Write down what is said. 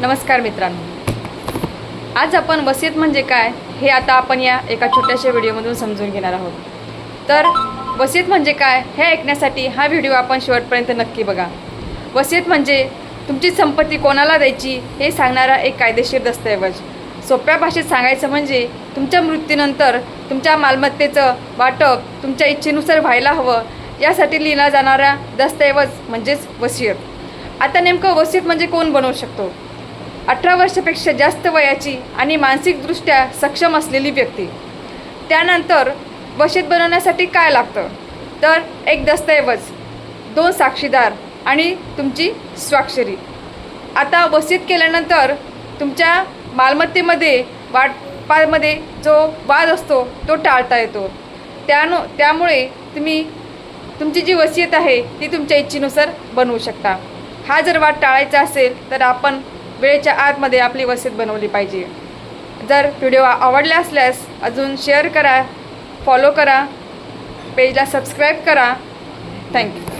नमस्कार मित्रांनो, आज आपण वसीयत म्हणजे काय हे आता आपण या एका छोट्याशा व्हिडिओमधून समजून घेणार आहोत. तर वसीयत म्हणजे काय हे ऐकण्यासाठी हा व्हिडिओ आपण शेवटपर्यंत नक्की बघा. वसीयत म्हणजे तुमची संपत्ती कोणाला द्यायची हे सांगणारा एक कायदेशीर दस्तऐवज. सोप्या भाषेत सांगायचं म्हणजे तुमच्या मृत्यूनंतर तुमच्या मालमत्तेचं वाटप तुमच्या इच्छेनुसार व्हायला हवं यासाठी लिहिला जाणारा दस्तऐवज म्हणजेच वसीयत. आता नेमकं वसीयत म्हणजे कोण बनवू शकतो? 18 वर्षापेक्षा जास्त वयाची आणि मानसिकदृष्ट्या सक्षम असलेली व्यक्ती. त्यानंतर वसीयत बनवण्यासाठी काय लागतं? तर एक दस्तऐवज, 2 साक्षीदार आणि तुमची स्वाक्षरी. आता वसीयत केल्यानंतर तुमच्या मालमत्तेमध्ये वाटपामध्ये जो वाद असतो तो टाळता येतो. त्यामुळे तुम्ही तुमची जी वसीयत आहे ती तुमच्या इच्छेनुसार बनवू शकता. हा जर वाद टाळायचा असेल तर आपण वेळेच्या आतमध्ये आपली वसीयत बनवली पाहिजे. जर व्हिडिओ आवडला असल्यास अजून शेअर करा, फॉलो करा, पेजला सबस्क्राईब करा. थँक्यू.